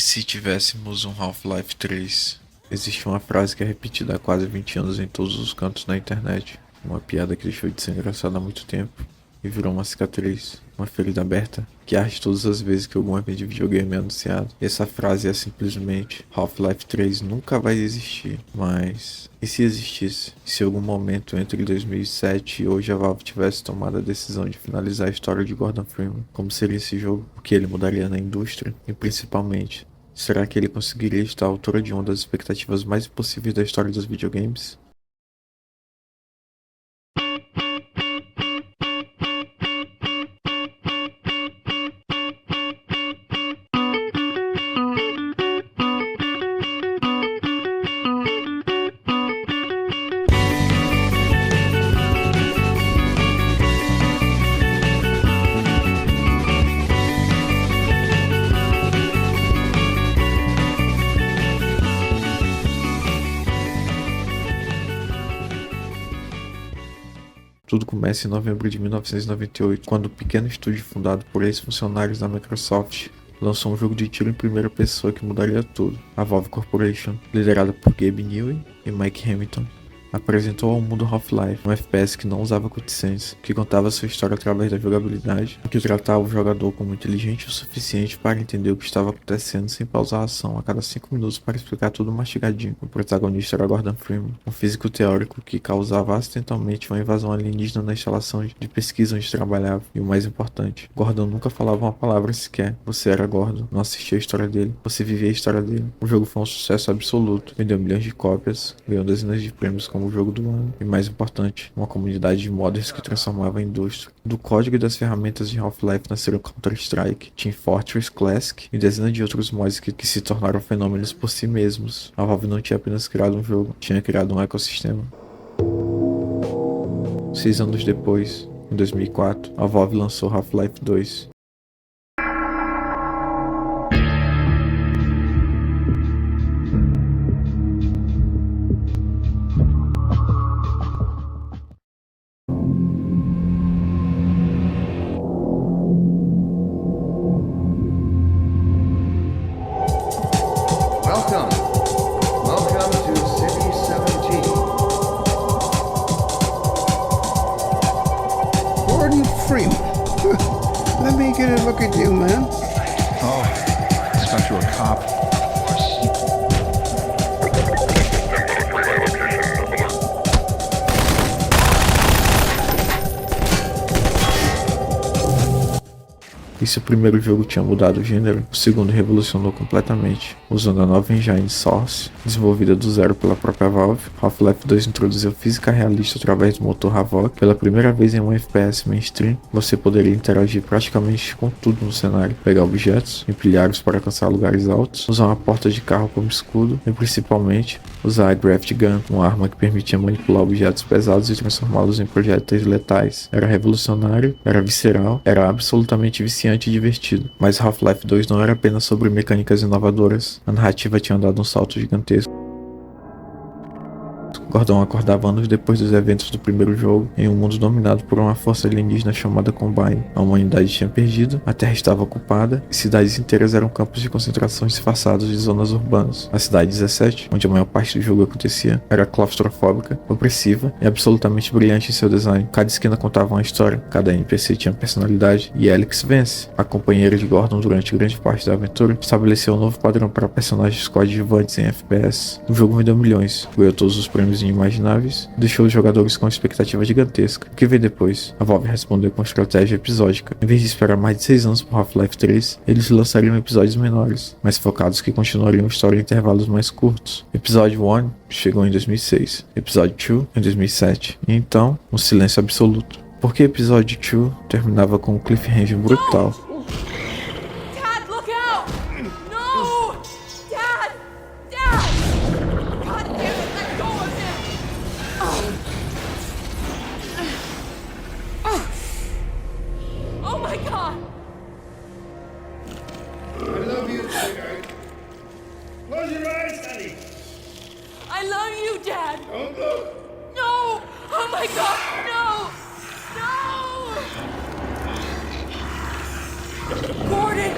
se tivéssemos um Half-Life 3? Existe uma frase que é repetida há quase 20 anos em todos os cantos na internet. Uma piada que deixou de ser engraçada há muito tempo e virou uma cicatriz, uma ferida aberta, que arde todas as vezes que algum evento de videogame é anunciado. E essa frase é simplesmente: Half-Life 3 nunca vai existir. Mas e se existisse? Se em algum momento entre 2007 e hoje a Valve tivesse tomado a decisão de finalizar a história de Gordon Freeman, como seria esse jogo? O que ele mudaria na indústria? E principalmente, será que ele conseguiria estar à altura de uma das expectativas mais impossíveis da história dos videogames? Tudo começa em novembro de 1998, quando um pequeno estúdio fundado por ex-funcionários da Microsoft lançou um jogo de tiro em primeira pessoa que mudaria tudo. A Valve Corporation, liderada por Gabe Newell e Mike Hamilton, apresentou ao mundo Half-Life, um FPS que não usava cutscenes, que contava sua história através da jogabilidade, e que tratava o jogador como inteligente o suficiente para entender o que estava acontecendo sem pausar a ação a cada 5 minutos para explicar tudo mastigadinho. O protagonista era Gordon Freeman, um físico teórico que causava acidentalmente uma invasão alienígena na instalação de pesquisa onde trabalhava. E o mais importante, Gordon nunca falava uma palavra sequer. Você era Gordon, não assistia a história dele, você vivia a história dele. O jogo foi um sucesso absoluto, vendeu milhões de cópias, ganhou dezenas de prêmios como o jogo do ano, e mais importante, uma comunidade de modders que transformava a indústria. Do código e das ferramentas de Half-Life nasceram Counter-Strike, Team Fortress Classic e dezenas de outros mods que se tornaram fenômenos por si mesmos. A Valve não tinha apenas criado um jogo, tinha criado um ecossistema. 6 anos depois, em 2004, a Valve lançou Half-Life 2. Welcome to City 17. Gordon Freeman. Let me get a look at you, man. Oh, I thought you were a cop. E se o primeiro jogo tinha mudado o gênero, o segundo revolucionou completamente. Usando a nova engine Source, desenvolvida do zero pela própria Valve, Half-Life 2 introduziu física realista através do motor Havok. Pela primeira vez em um FPS mainstream, você poderia interagir praticamente com tudo no cenário, pegar objetos, empilhá-los para alcançar lugares altos, usar uma porta de carro como escudo e principalmente usar a Graft Gun, uma arma que permitia manipular objetos pesados e transformá-los em projéteis letais. Era revolucionário, era visceral, era absolutamente viciante e divertido. Mas Half-Life 2 não era apenas sobre mecânicas inovadoras. A narrativa tinha dado um salto gigantesco. Gordon acordava anos depois dos eventos do primeiro jogo, em um mundo dominado por uma força alienígena chamada Combine. A humanidade tinha perdido, a Terra estava ocupada, e cidades inteiras eram campos de concentração disfarçados de zonas urbanas. A cidade 17, onde a maior parte do jogo acontecia, era claustrofóbica, opressiva e absolutamente brilhante em seu design. Cada esquina contava uma história, cada NPC tinha personalidade, e Alex Vance, a companheira de Gordon durante grande parte da aventura, estabeleceu um novo padrão para personagens coadjuvantes em FPS. O jogo vendeu milhões, ganhou todos os prêmios inimagináveis, deixou os jogadores com uma expectativa gigantesca. O que veio depois? A Valve respondeu com estratégia episódica. Em vez de esperar mais de 6 anos por Half-Life 3, eles lançariam episódios menores, mais focados que continuariam a história em intervalos mais curtos. Episódio 1 chegou em 2006, Episódio 2 em 2007, e então, um silêncio absoluto. Porque Episódio 2 terminava com um cliffhanger brutal. Dad, look out! No! Dad! Dad! God damn it, let go of him! Oh my god! I love you, sweetheart. Close your eyes, honey. I love you, Dad! Don't look. No! Oh my god, no! No! Gordon!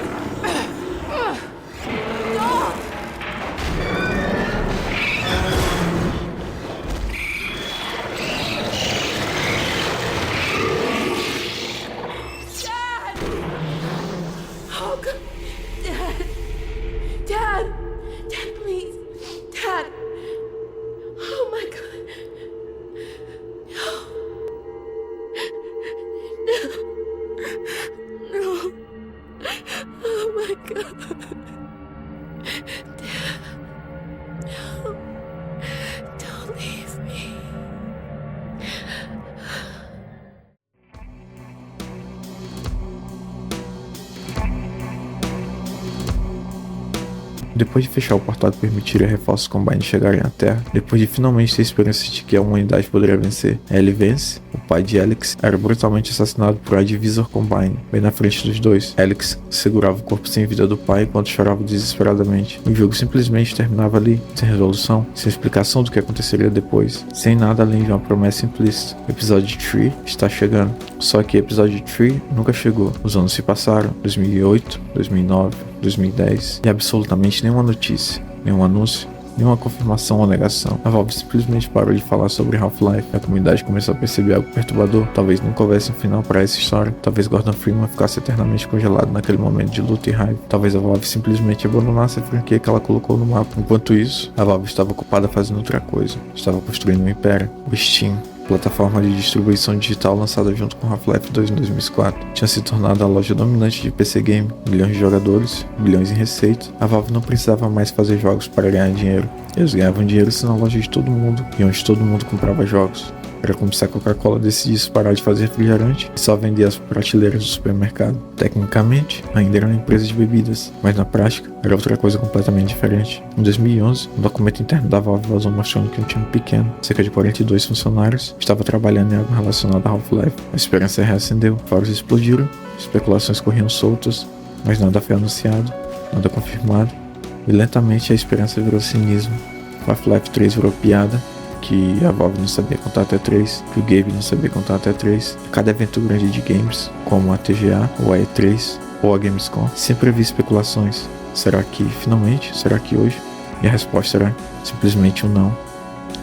Depois de fechar o portal que permitiria reforços Combine chegarem à Terra, depois de finalmente ter esperança de que a humanidade poderia vencer, Ellie vence. O pai de Alex era brutalmente assassinado por Divisor Combine, bem na frente dos dois. Alex segurava o corpo sem vida do pai enquanto chorava desesperadamente. O jogo simplesmente terminava ali, sem resolução, sem explicação do que aconteceria depois, sem nada além de uma promessa implícita. O episódio 3 está chegando. Só que o episódio 3 nunca chegou. Os anos se passaram, 2008, 2009, 2010, e absolutamente nenhuma notícia, nenhum anúncio, nenhuma confirmação ou negação. A Valve simplesmente parou de falar sobre Half-Life. A comunidade começou a perceber algo perturbador. Talvez nunca houvesse um final para essa história. Talvez Gordon Freeman ficasse eternamente congelado naquele momento de luta e raiva. Talvez a Valve simplesmente abandonasse a franquia que ela colocou no mapa. Enquanto isso, a Valve estava ocupada fazendo outra coisa. Estava construindo um império. O Steam, plataforma de distribuição digital lançada junto com Half-Life 2 em 2004, tinha se tornado a loja dominante de PC Game, milhões de jogadores, bilhões em receita. A Valve não precisava mais fazer jogos para ganhar dinheiro. Eles ganhavam dinheiro na loja de todo mundo, e onde todo mundo comprava jogos. Era como se a Coca-Cola decidisse parar de fazer refrigerante e só vender as prateleiras do supermercado. Tecnicamente, ainda era uma empresa de bebidas, mas na prática, era outra coisa completamente diferente. Em 2011, um documento interno da Valve vazou mostrando que um time pequeno, cerca de 42 funcionários, estava trabalhando em algo relacionado a Half-Life. A esperança reacendeu, faros explodiram, especulações corriam soltas, mas nada foi anunciado, nada confirmado, e lentamente a esperança virou cinismo. Half-Life 3 virou piada, que a Valve não sabia contar até 3, que o Gabe não sabia contar até 3. Cada evento grande de games, como a TGA, ou a E3, ou a Gamescom, sempre havia especulações. Será que finalmente? Será que hoje? E a resposta era simplesmente um não.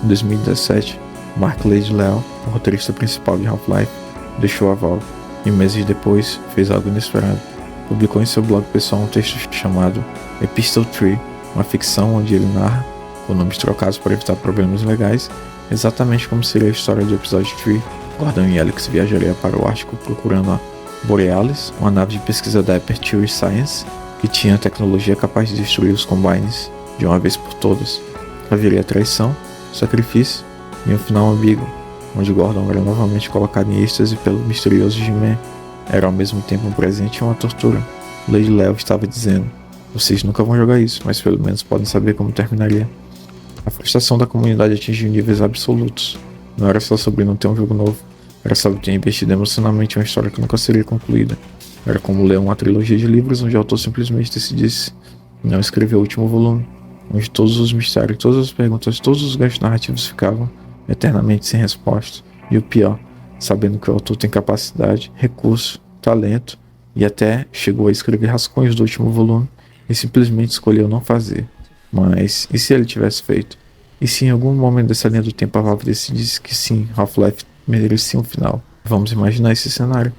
Em 2017, Mark Laidlaw, o roteirista principal de Half-Life, deixou a Valve e meses depois fez algo inesperado. Publicou em seu blog pessoal um texto chamado Epistle 3, uma ficção onde ele narra, com nomes trocados para evitar problemas legais, exatamente como seria a história do episódio 3. Gordon e Alex viajariam para o Ártico procurando a Borealis, uma nave de pesquisa da Aperture Science que tinha tecnologia capaz de destruir os Combines de uma vez por todas. Haveria traição, sacrifício e um final ambíguo, onde Gordon era novamente colocado em êxtase pelo misterioso G-Man. Era ao mesmo tempo um presente e uma tortura. Laidlaw estava dizendo: vocês nunca vão jogar isso, mas pelo menos podem saber como terminaria. A frustração da comunidade atingiu níveis absolutos. Não era só sobre não ter um jogo novo, era sobre ter investido emocionalmente em uma história que nunca seria concluída. Era como ler uma trilogia de livros onde o autor simplesmente decidisse não escrever o último volume, onde todos os mistérios, todas as perguntas, todos os ganchos narrativos ficavam eternamente sem resposta. E o pior, sabendo que o autor tem capacidade, recurso, talento e até chegou a escrever rascunhos do último volume e simplesmente escolheu não fazer. Mas, e se ele tivesse feito? E se em algum momento dessa linha do tempo a Valve decidisse que sim, Half-Life merecia um final? Vamos imaginar esse cenário.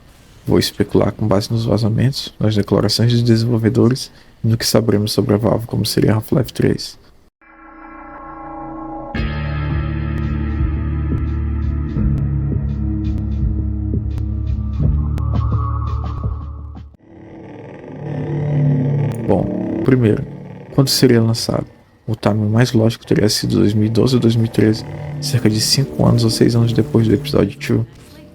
Vou especular com base nos vazamentos, nas declarações dos desenvolvedores e no que saberemos sobre a Valve como seria Half-Life 3. Bom, primeiro, quando seria lançado? O timing mais lógico teria sido 2012 ou 2013, cerca de 5 anos ou 6 anos depois do episódio 2,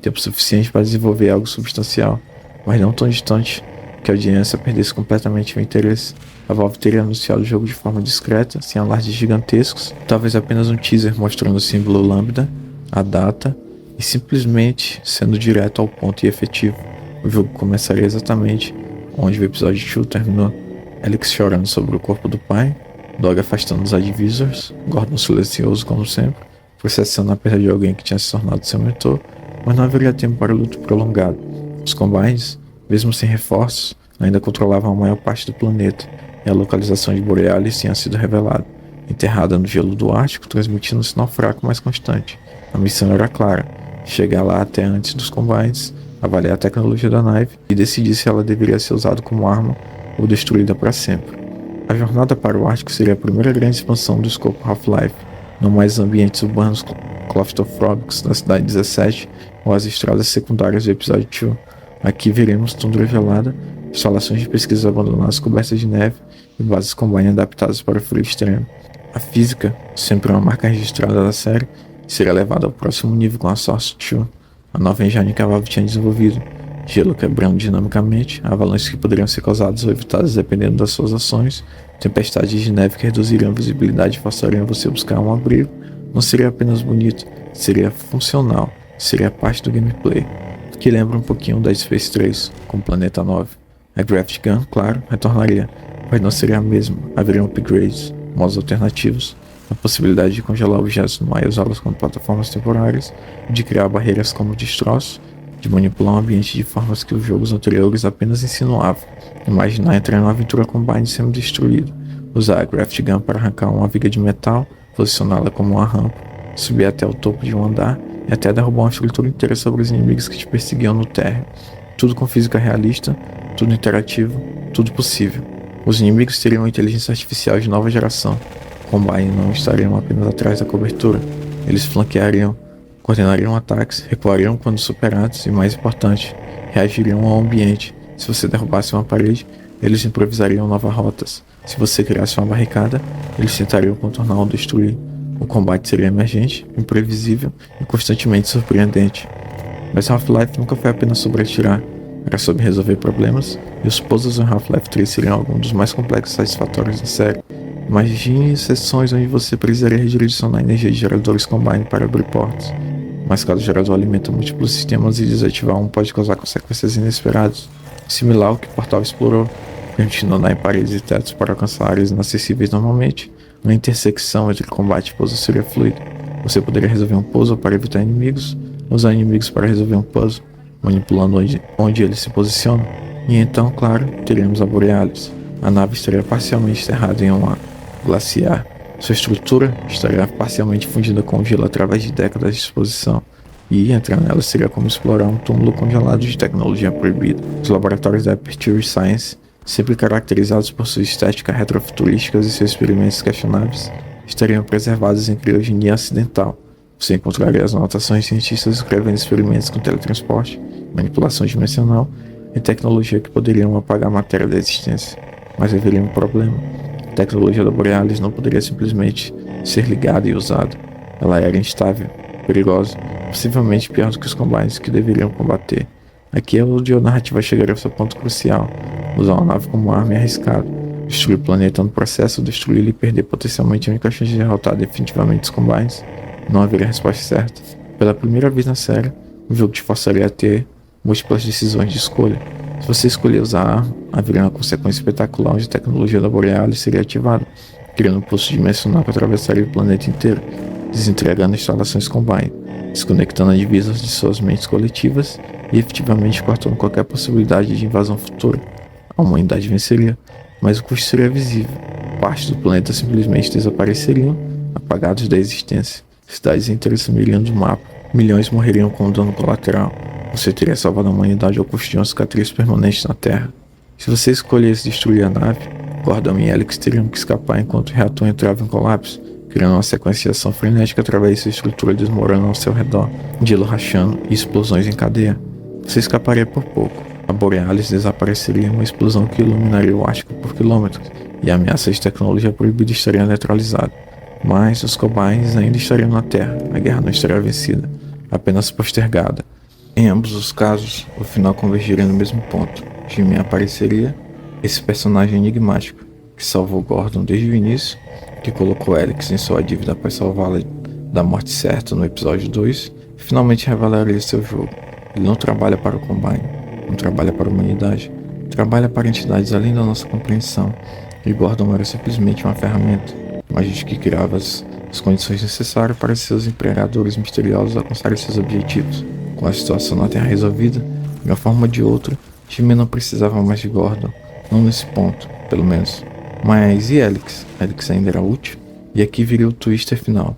tempo suficiente para desenvolver algo substancial, mas não tão distante que a audiência perdesse completamente o interesse. A Valve teria anunciado o jogo de forma discreta, sem alardes gigantescos, talvez apenas um teaser mostrando o símbolo Lambda, a data, e simplesmente sendo direto ao ponto e efetivo. O jogo começaria exatamente onde o episódio 2 terminou. Alex chorando sobre o corpo do pai, Dog afastando os Advisors, Gordon silencioso como sempre, processando a perda de alguém que tinha se tornado seu mentor, mas não haveria tempo para luto prolongado. Os Combines, mesmo sem reforços, ainda controlavam a maior parte do planeta, e a localização de Borealis tinha sido revelada, enterrada no gelo do Ártico, transmitindo um sinal fraco mais constante. A missão era clara: chegar lá até antes dos Combines, avaliar a tecnologia da nave e decidir se ela deveria ser usada como arma ou destruída para sempre. A jornada para o Ártico seria a primeira grande expansão do escopo Half-Life, não mais ambientes urbanos claustrofóbicos da Cidade 17 ou as estradas secundárias do episódio 2. Aqui veremos tundra gelada, instalações de pesquisa abandonadas cobertas de neve e bases Combine adaptadas para o frio extremo. A física, sempre uma marca registrada da série, seria levada ao próximo nível com a Source 2, a nova engine que a Valve tinha desenvolvido. Gelo quebrando dinamicamente, avalanches que poderiam ser causadas ou evitadas dependendo das suas ações, tempestades de neve que reduziriam a visibilidade e forçariam você a buscar um abrigo, não seria apenas bonito, seria funcional, seria parte do gameplay, que lembra um pouquinho da Space 3, com o Planeta 9. A Gravity Gun, claro, retornaria, mas não seria a mesma, haveriam upgrades, modos alternativos, a possibilidade de congelar objetos no ar e usá-los como plataformas temporárias, de criar barreiras como destroços, de manipular um ambiente de formas que os jogos anteriores apenas insinuavam. Imaginar entrar numa aventura Combine sendo destruído, usar a Gravity Gun para arrancar uma viga de metal, posicioná-la como uma rampa, subir até o topo de um andar e até derrubar uma estrutura inteira sobre os inimigos que te perseguiam no térreo. Tudo com física realista, tudo interativo, tudo possível. Os inimigos teriam uma inteligência artificial de nova geração. Combine não estariam apenas atrás da cobertura, eles flanqueariam, coordenariam ataques, recuariam quando superados e, mais importante, reagiriam ao ambiente. Se você derrubasse uma parede, eles improvisariam novas rotas. Se você criasse uma barricada, eles tentariam contornar ou destruir. O combate seria emergente, imprevisível e constantemente surpreendente. Mas Half-Life nunca foi apenas sobre atirar, era sobre resolver problemas, e os puzzles em Half-Life 3 seriam alguns dos mais complexos e satisfatórios da série. Imagine sessões onde você precisaria redirecionar a energia de geradores Combine para abrir portas. Mas cada gerador alimenta múltiplos sistemas e desativar um pode causar consequências inesperadas, similar ao que o Portal explorou, permitindo andar em paredes e tetos para alcançar áreas inacessíveis normalmente. Uma intersecção entre combate e puzzle seria fluida. Você poderia resolver um puzzle para evitar inimigos, usar inimigos para resolver um puzzle, manipulando onde eles se posicionam. E então, claro, teríamos a Borealis. A nave estaria parcialmente enterrada em um glaciar. Sua estrutura estaria parcialmente fundida com o gelo através de décadas de exposição, e entrar nela seria como explorar um túmulo congelado de tecnologia proibida. Os laboratórios da Aperture Science, sempre caracterizados por sua estética retrofuturística e seus experimentos questionáveis, estariam preservados em criogenia acidental. Você encontraria as anotações de cientistas escrevendo experimentos com teletransporte, manipulação dimensional e tecnologia que poderiam apagar a matéria da existência. Mas haveria um problema. A tecnologia da Borealis não poderia simplesmente ser ligada e usada. Ela era instável, perigosa, possivelmente pior do que os Combines que deveriam combater. Aqui é onde a narrativa chegaria ao seu ponto crucial. Usar uma nave como arma é arriscado. Destruir o planeta no processo, destruí-lo e perder potencialmente a única chance de derrotar definitivamente os Combines. Não haveria resposta certa. Pela primeira vez na série, o jogo te forçaria a ter múltiplas decisões de escolha. Se você escolher usar a arma, haveria uma consequência espetacular onde a tecnologia da Borealis seria ativada, criando um pulso dimensional que atravessaria o planeta inteiro, desentregando instalações Combine, desconectando as divisas de suas mentes coletivas e efetivamente cortando qualquer possibilidade de invasão futura. A humanidade venceria, mas o custo seria visível. Parte do planeta simplesmente desapareceriam, apagados da existência. Cidades inteiras sumiriam do mapa. Milhões morreriam com dano colateral. Você teria salvado a humanidade ao custo de uma cicatriz permanente na Terra. Se você escolhesse destruir a nave, Gordon e Alex teriam que escapar enquanto o reator entrava em colapso, criando uma sequência de ação frenética através de sua estrutura desmoronando ao seu redor, gelo rachando e explosões em cadeia. Você escaparia por pouco. A Borealis desapareceria em uma explosão que iluminaria o Ártico por quilômetros, e a ameaça de tecnologia proibida estaria neutralizada. Mas os Combines ainda estariam na Terra, a guerra não estaria vencida, apenas postergada. Em ambos os casos, o final convergiria no mesmo ponto. Jimmy apareceria, esse personagem enigmático, que salvou Gordon desde o início, que colocou Alex em sua dívida após salvá-la da morte certa no episódio 2, e finalmente revelaria seu jogo. Ele não trabalha para o Combine, não trabalha para a humanidade, trabalha para entidades além da nossa compreensão, e Gordon era simplesmente uma ferramenta, um agente que criava as condições necessárias para seus empregadores misteriosos alcançarem seus objetivos. Com a situação na Terra resolvida, de uma forma ou de outra, Jimmy não precisava mais de Gordon, não nesse ponto, pelo menos. Mas e Alex? Alex ainda era útil? E aqui viria o twister final.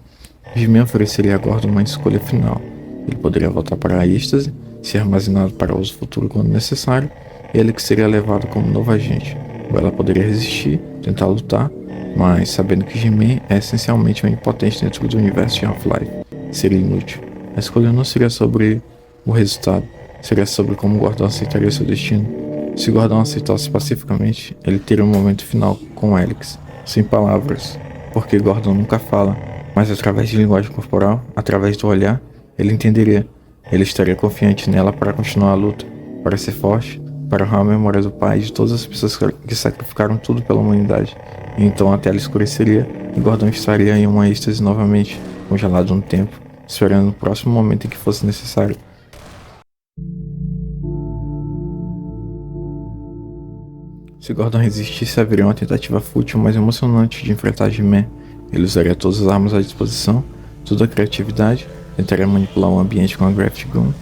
Jimmy ofereceria a Gordon uma escolha final. Ele poderia voltar para a êxtase, ser armazenado para uso futuro quando necessário, e Alex seria levado como novo agente. Ou ela poderia resistir, tentar lutar, mas sabendo que Jimmy é essencialmente uma impotente dentro do universo de Half-Life, seria inútil. A escolha não seria sobre o resultado, seria sobre como Gordon aceitaria seu destino. Se Gordon aceitasse pacificamente, ele teria um momento final com Alex, sem palavras, porque Gordon nunca fala, mas através de linguagem corporal, através do olhar, ele entenderia. Ele estaria confiante nela para continuar a luta, para ser forte, para honrar a memória do pai e de todas as pessoas que sacrificaram tudo pela humanidade. Então a tela escureceria e Gordon estaria em uma êxtase novamente, congelado no tempo, esperando o próximo momento em que fosse necessário. Se Gordon resistisse, haveria uma tentativa fútil, mas emocionante de enfrentar He-Man. Ele usaria todas as armas à disposição, toda a criatividade, tentaria manipular o ambiente com a Graft Gun,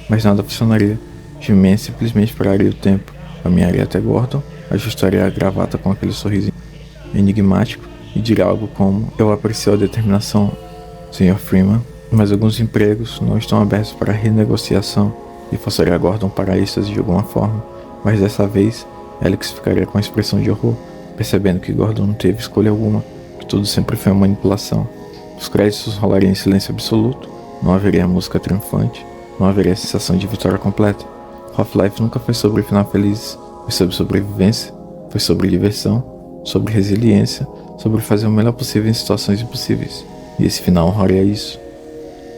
mas nada funcionaria. He-Man simplesmente pararia o tempo, caminharia até Gordon, ajustaria a gravata com aquele sorriso enigmático e diria algo como: "Eu aprecio a determinação, Sr. Freeman, mas alguns empregos não estão abertos para renegociação", e forçaria Gordon para a êxtase de alguma forma. Mas dessa vez, Alex ficaria com a expressão de horror, percebendo que Gordon não teve escolha alguma, que tudo sempre foi uma manipulação. Os créditos rolariam em silêncio absoluto, não haveria música triunfante, não haveria sensação de vitória completa. Half-Life nunca foi sobre final feliz, foi sobre sobrevivência, foi sobre diversão, sobre resiliência, sobre fazer o melhor possível em situações impossíveis, e esse final honraria isso.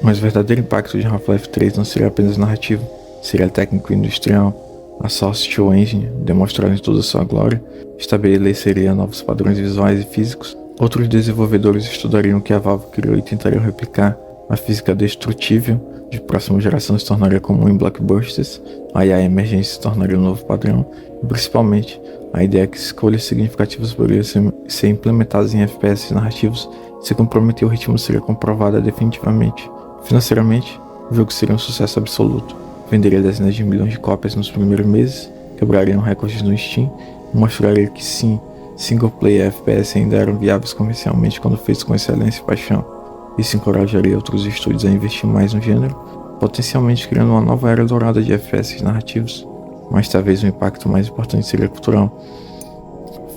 Mas o verdadeiro impacto de Half-Life 3 não seria apenas narrativo, seria técnico e industrial. A Source 2 Engine, demonstrada em toda sua glória, estabeleceria novos padrões visuais e físicos. Outros desenvolvedores estudariam o que a Valve criou e tentariam replicar. A física destrutível de próxima geração se tornaria comum em blockbusters, a IA emergente se tornaria um novo padrão, e principalmente, a ideia que escolhas significativas poderiam ser implementadas em FPS narrativos se comprometer o ritmo seria comprovada definitivamente. Financeiramente, o jogo seria um sucesso absoluto. Venderia dezenas de milhões de cópias nos primeiros meses, quebrariam recordes no Steam e mostraria que sim, single player FPS ainda eram viáveis comercialmente quando feitos com excelência e paixão. Isso encorajaria outros estúdios a investir mais no gênero, potencialmente criando uma nova era dourada de FPS narrativos. Mas talvez o impacto mais importante seria cultural.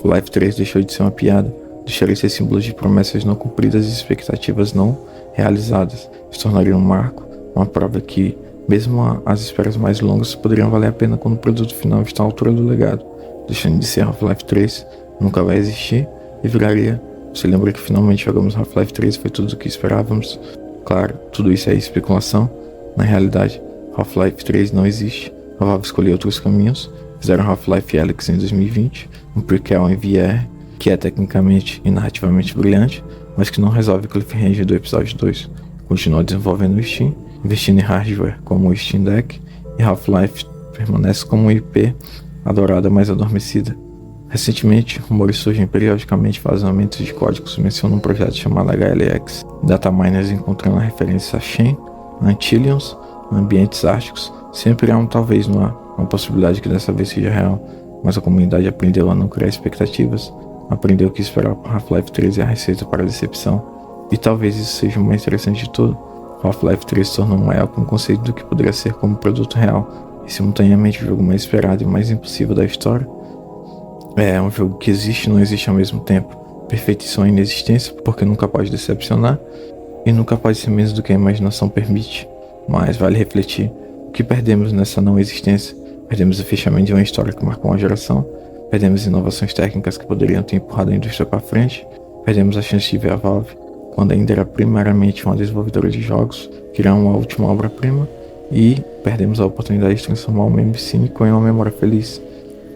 Half-Life 3 deixou de ser uma piada, deixaria de ser símbolo de promessas não cumpridas e expectativas não realizadas, se tornaria um marco, uma prova que, mesmo as esperas mais longas, poderiam valer a pena quando o produto final está à altura do legado. Deixando de ser Half-Life 3, nunca vai existir e viraria: "Você lembra que finalmente jogamos Half-Life 3 e foi tudo o que esperávamos?" Claro, tudo isso é especulação. Na realidade, Half-Life 3 não existe. A Valve escolheu outros caminhos, fizeram Half-Life Alyx em 2020, um prequel em VR, que é tecnicamente e narrativamente brilhante, mas que não resolve o cliffhanger do episódio 2. Continua desenvolvendo o Steam, investindo em hardware como o Steam Deck, e Half-Life permanece como uma IP adorada, mas adormecida. Recentemente, rumores surgem periodicamente vazamentos de códigos mencionam um projeto chamado HLX, dataminers encontrando referências a Shen, a Antillions, a ambientes árticos. Sempre há um talvez no ar, uma possibilidade que dessa vez seja real, mas a comunidade aprendeu a não criar expectativas, aprendeu que esperar por Half-Life 3 é a receita para a decepção, e talvez isso seja o mais interessante de tudo. Half-Life 3 se tornou maior com o conceito do que poderia ser como produto real, e simultaneamente o jogo mais esperado e mais impossível da história. É um jogo que existe e não existe ao mesmo tempo. Perfeição e inexistência, porque nunca pode decepcionar, e nunca pode ser menos do que a imaginação permite. Mas vale refletir: o que perdemos nessa não existência? Perdemos o fechamento de uma história que marcou uma geração, perdemos inovações técnicas que poderiam ter empurrado a indústria para frente, perdemos a chance de ver a Valve, quando ainda era primariamente uma desenvolvedora de jogos, criar uma última obra-prima, e perdemos a oportunidade de transformar o meme cínico em uma memória feliz.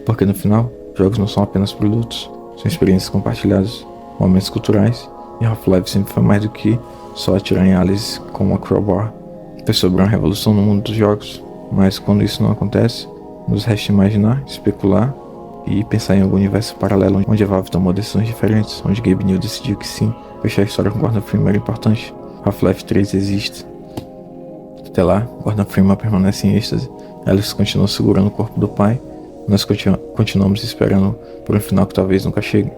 Porque no final, jogos não são apenas produtos, são experiências compartilhadas, momentos culturais, e Half-Life sempre foi mais do que só atirar em aliens com uma crowbar. Foi sobre uma revolução no mundo dos jogos, mas quando isso não acontece, nos resta imaginar, especular e pensar em algum universo paralelo onde a Valve tomou decisões diferentes, onde Gabe Newell decidiu que sim, fechar a história com Gordon Freeman era importante. Half-Life 3 existe. Até lá, Gordon Freeman permanece em êxtase, Alex continua segurando o corpo do pai, nós continuamos esperando por um final que talvez nunca chegue.